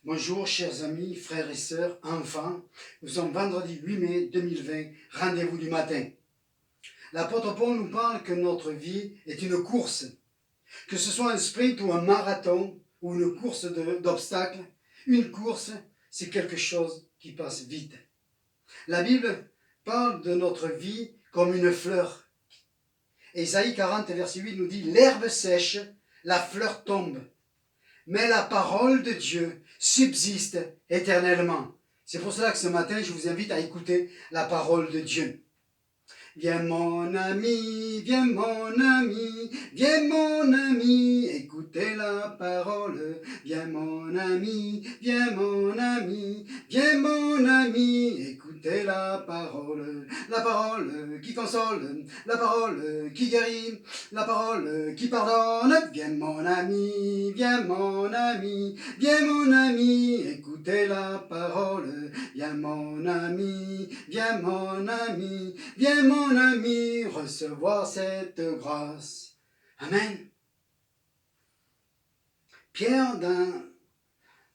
Bonjour chers amis, frères et sœurs, enfants. Nous sommes vendredi 8 mai 2020, rendez-vous du matin. L'apôtre Paul nous parle que notre vie est une course. Que ce soit un sprint ou un marathon ou une course d'obstacles, une course, c'est quelque chose qui passe vite. La Bible parle de notre vie comme une fleur. Ésaïe 40, verset 8 nous dit « L'herbe sèche, la fleur tombe. Mais la parole de Dieu subsiste éternellement. » C'est pour cela que ce matin, je vous invite à écouter la parole de Dieu. Viens mon ami, viens mon ami, viens mon ami, écoutez la parole. Viens mon ami, viens mon ami, viens mon ami, écoutez la parole. La parole qui console, la parole qui guérit, la parole qui pardonne. Viens mon ami, viens mon ami, viens mon ami, écoutez la parole. Viens mon ami, viens mon ami, viens mon ami, recevoir cette grâce. Amen. Pierre, dans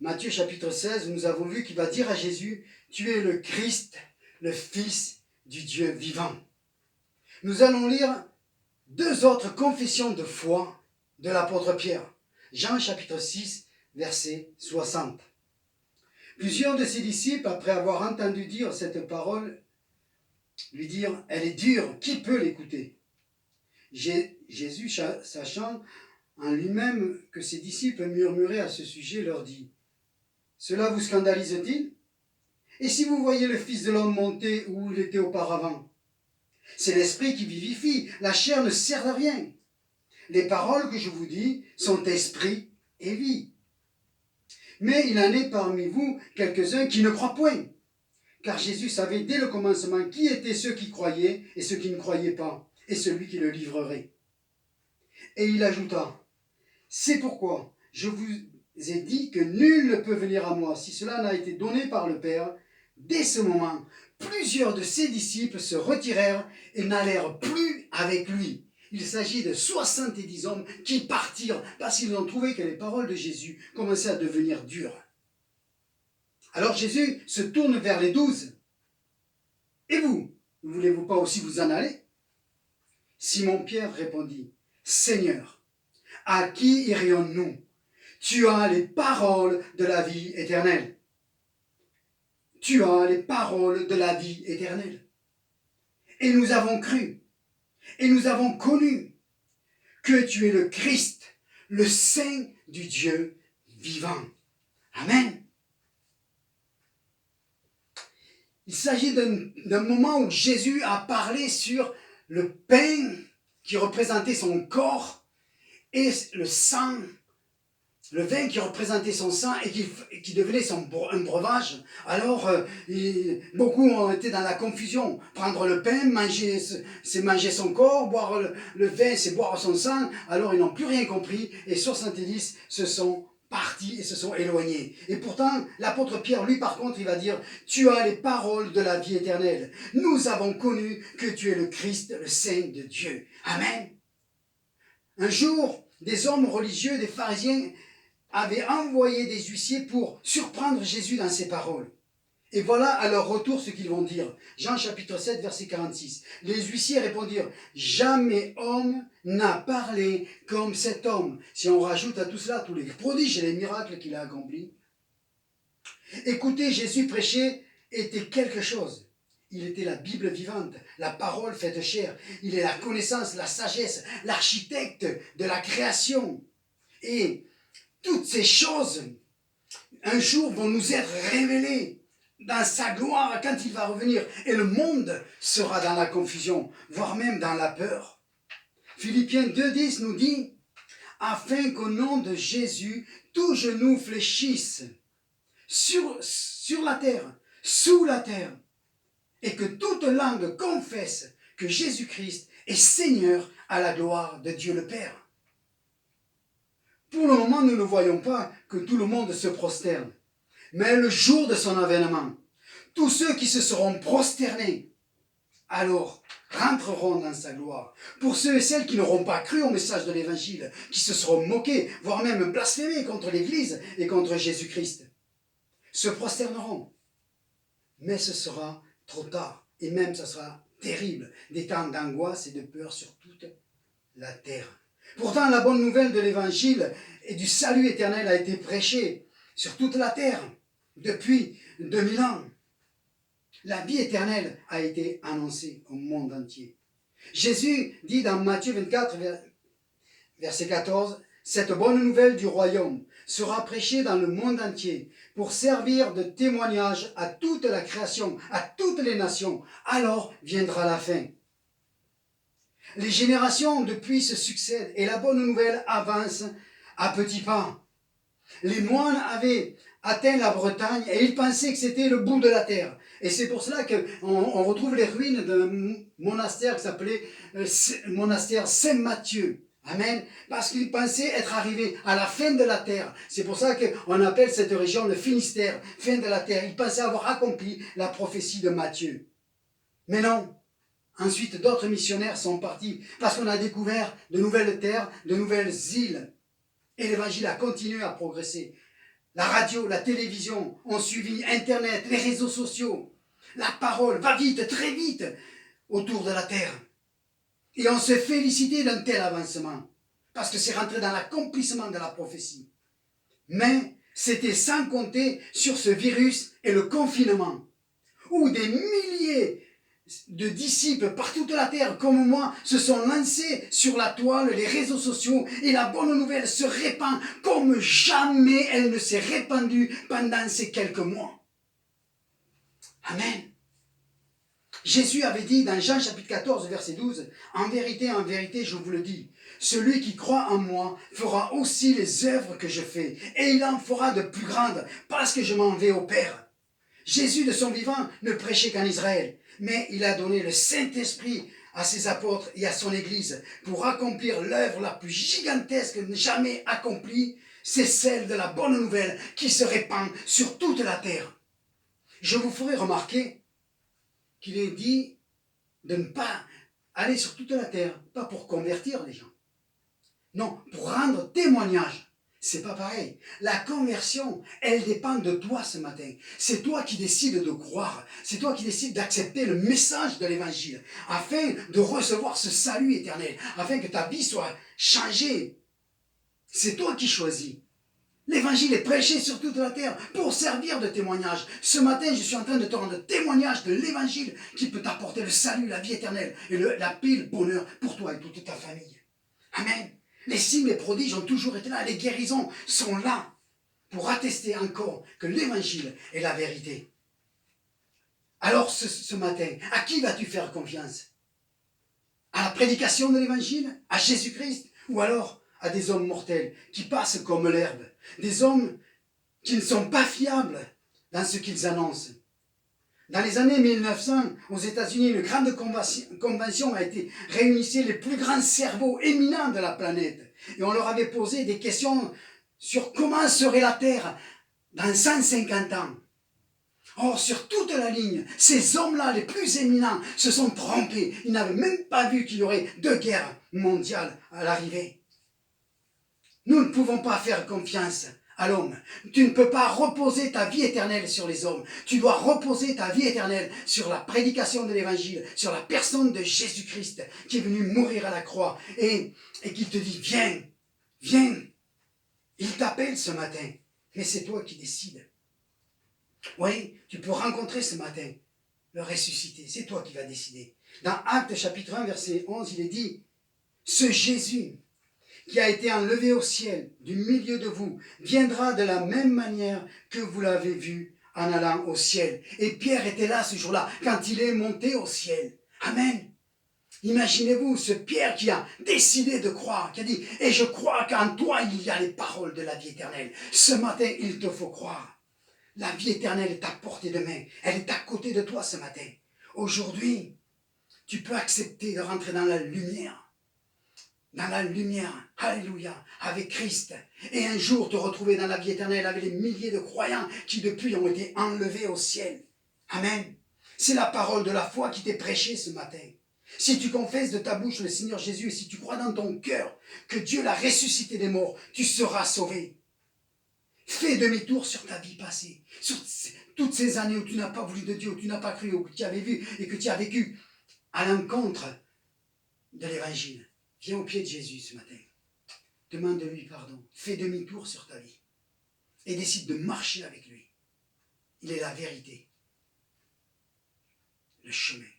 Matthieu chapitre 16, nous avons vu qu'il va dire à Jésus, « Tu es le Christ, le Fils du Dieu vivant. » Nous allons lire deux autres confessions de foi de l'apôtre Pierre. Jean chapitre 6, verset 60. Plusieurs de ses disciples, après avoir entendu dire cette parole, lui dirent « Elle est dure, qui peut l'écouter ?» Jésus, sachant en lui-même que ses disciples murmuraient à ce sujet, leur dit « Cela vous scandalise-t-il? Et si vous voyez le Fils de l'homme monter où il était auparavant? C'est l'esprit qui vivifie, la chair ne sert à rien. Les paroles que je vous dis sont esprit et vie. Mais il en est parmi vous quelques-uns qui ne croient point. » Car Jésus savait dès le commencement qui étaient ceux qui croyaient et ceux qui ne croyaient pas, et celui qui le livrerait. Et il ajouta, « C'est pourquoi je vous ai dit que nul ne peut venir à moi si cela n'a été donné par le Père. » Dès ce moment, plusieurs de ses disciples se retirèrent et n'allèrent plus avec lui. Il s'agit de 70 hommes qui partirent parce qu'ils ont trouvé que les paroles de Jésus commençaient à devenir dures. Alors Jésus se tourne vers les 12. « Et vous, ne voulez-vous pas aussi vous en aller ?» Simon-Pierre répondit, « Seigneur, à qui irions-nous? Tu as les paroles de la vie éternelle. Tu as les paroles de la vie éternelle. Et nous avons cru, et nous avons connu que tu es le Christ, le Saint du Dieu vivant. » Amen. Il s'agit d'un moment où Jésus a parlé sur le pain qui représentait son corps et le sang, le vin qui représentait son sang et qui devenait un breuvage. Alors, beaucoup ont été dans la confusion. Prendre le pain, manger, c'est manger son corps, boire le vin, c'est boire son sang. Alors, ils n'ont plus rien compris et 70 se sont partis et se sont éloignés. Et pourtant, l'apôtre Pierre, lui, par contre, il va dire « Tu as les paroles de la vie éternelle. Nous avons connu que tu es le Christ, le Saint de Dieu. » Amen. Un jour, des hommes religieux, des pharisiens, avaient envoyé des huissiers pour surprendre Jésus dans ses paroles. Et voilà à leur retour ce qu'ils vont dire. Jean chapitre 7, verset 46. Les huissiers répondirent, « Jamais homme n'a parlé comme cet homme. » Si on rajoute à tout cela tous les prodiges et les miracles qu'il a accomplis. Écoutez, Jésus prêchait était quelque chose. Il était la Bible vivante, la parole faite chair. Il est la connaissance, la sagesse, l'architecte de la création. Et toutes ces choses, un jour, vont nous être révélées dans sa gloire quand il va revenir. Et le monde sera dans la confusion, voire même dans la peur. Philippiens 2,10 nous dit « Afin qu'au nom de Jésus, tout genou fléchisse sur la terre, sous la terre, et que toute langue confesse que Jésus-Christ est Seigneur à la gloire de Dieu le Père. » Pour le moment, nous ne voyons pas que tout le monde se prosterne. Mais le jour de son avènement, tous ceux qui se seront prosternés, alors rentreront dans sa gloire. Pour ceux et celles qui n'auront pas cru au message de l'Évangile, qui se seront moqués, voire même blasphémés contre l'Église et contre Jésus-Christ. se prosterneront. Mais ce sera trop tard. Et même ce sera terrible. Des temps d'angoisse et de peur sur toute la terre. Pourtant, la bonne nouvelle de l'évangile et du salut éternel a été prêchée sur toute la terre depuis 2000 ans. La vie éternelle a été annoncée au monde entier. Jésus dit dans Matthieu 24, verset 14, « Cette bonne nouvelle du royaume sera prêchée dans le monde entier pour servir de témoignage à toute la création, à toutes les nations. Alors viendra la fin. » Les générations depuis se succèdent et la bonne nouvelle avance à petits pas. Les moines avaient atteint la Bretagne et ils pensaient que c'était le bout de la terre. Et c'est pour cela qu'on retrouve les ruines d'un monastère qui s'appelait monastère Saint-Matthieu. Amen. Parce qu'ils pensaient être arrivés à la fin de la terre. C'est pour ça qu'on appelle cette région le Finistère, fin de la terre. Ils pensaient avoir accompli la prophétie de Matthieu. Mais non. Ensuite, d'autres missionnaires sont partis parce qu'on a découvert de nouvelles terres, de nouvelles îles. Et l'évangile a continué à progresser. La radio, la télévision ont suivi Internet, les réseaux sociaux. La parole va vite, très vite, autour de la terre. Et on se félicitait d'un tel avancement, parce que c'est rentré dans l'accomplissement de la prophétie. Mais c'était sans compter sur ce virus et le confinement, où des milliers de disciples par toute la terre, comme moi, se sont lancés sur la toile, les réseaux sociaux, et la bonne nouvelle se répand comme jamais elle ne s'est répandue pendant ces quelques mois. Amen. Jésus avait dit dans Jean chapitre 14, verset 12, « En vérité, je vous le dis, celui qui croit en moi fera aussi les œuvres que je fais, et il en fera de plus grandes, parce que je m'en vais au Père. » Jésus, de son vivant, ne prêchait qu'en Israël, mais il a donné le Saint-Esprit à ses apôtres et à son Église pour accomplir l'œuvre la plus gigantesque jamais accomplie, c'est celle de la bonne nouvelle qui se répand sur toute la terre. Je vous ferai remarquer qu'il est dit de ne pas aller sur toute la terre, pas pour convertir les gens. Non, pour rendre témoignage. C'est pas pareil. La conversion, elle dépend de toi ce matin. C'est toi qui décides de croire. C'est toi qui décides d'accepter le message de l'évangile afin de recevoir ce salut éternel, afin que ta vie soit changée. C'est toi qui choisis. L'évangile est prêché sur toute la terre pour servir de témoignage. Ce matin, je suis en train de te rendre témoignage de l'évangile qui peut t'apporter le salut, la vie éternelle et la paix, le bonheur pour toi et toute ta famille. Amen. Les signes et prodiges ont toujours été là. Les guérisons sont là pour attester encore que l'évangile est la vérité. Alors ce matin, à qui vas-tu faire confiance? À la prédication de l'évangile? À Jésus-Christ? Ou alors à des hommes mortels qui passent comme l'herbe? Des hommes qui ne sont pas fiables dans ce qu'ils annoncent. Dans les années 1900, aux États-Unis, une grande convention a été réunissant les plus grands cerveaux éminents de la planète. Et on leur avait posé des questions sur comment serait la Terre dans 150 ans. Or, sur toute la ligne, ces hommes-là, les plus éminents, se sont trompés. Ils n'avaient même pas vu qu'il y aurait 2 guerres mondiales à l'arrivée. Nous ne pouvons pas faire confiance à l'homme. Tu ne peux pas reposer ta vie éternelle sur les hommes. Tu dois reposer ta vie éternelle sur la prédication de l'évangile, sur la personne de Jésus-Christ qui est venu mourir à la croix et qui te dit, viens, viens. Il t'appelle ce matin, mais c'est toi qui décides. Oui, tu peux rencontrer ce matin le ressuscité, c'est toi qui vas décider. Dans Actes chapitre 1, verset 11, il est dit, ce Jésus qui a été enlevé au ciel du milieu de vous, viendra de la même manière que vous l'avez vu en allant au ciel. Et Pierre était là ce jour-là, quand il est monté au ciel. Amen. Imaginez-vous ce Pierre qui a décidé de croire, qui a dit, et je crois qu'en toi il y a les paroles de la vie éternelle. Ce matin, il te faut croire. La vie éternelle est à portée de main. Elle est à côté de toi ce matin. Aujourd'hui, tu peux accepter de rentrer dans la lumière. Dans la lumière, alléluia, avec Christ. Et un jour te retrouver dans la vie éternelle avec les milliers de croyants qui depuis ont été enlevés au ciel. Amen. C'est la parole de la foi qui t'est prêchée ce matin. Si tu confesses de ta bouche le Seigneur Jésus et si tu crois dans ton cœur que Dieu l'a ressuscité des morts, tu seras sauvé. Fais demi-tour sur ta vie passée, sur toutes ces années où tu n'as pas voulu de Dieu, où tu n'as pas cru, où tu avais vu et que tu as vécu à l'encontre de l'évangile. Viens au pied de Jésus ce matin. Demande-lui pardon. Fais demi-tour sur ta vie. Et décide de marcher avec lui. Il est la vérité. Le chemin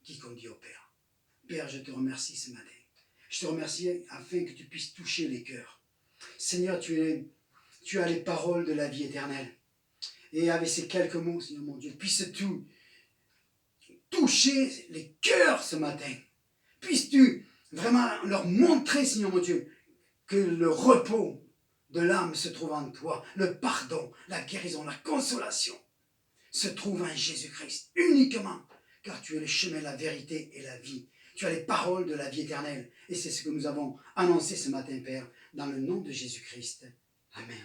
qui conduit au Père. Père, je te remercie ce matin. Je te remercie afin que tu puisses toucher les cœurs. Seigneur, tu as les paroles de la vie éternelle. Et avec ces quelques mots, Seigneur mon Dieu, puisses-tu toucher les cœurs ce matin. Puisses-tu vraiment leur montrer, Seigneur mon Dieu, que le repos de l'âme se trouve en toi, le pardon, la guérison, la consolation se trouve en Jésus-Christ, uniquement, car tu es le chemin, la vérité et la vie. Tu as les paroles de la vie éternelle. Et c'est ce que nous avons annoncé ce matin, Père, dans le nom de Jésus-Christ. Amen.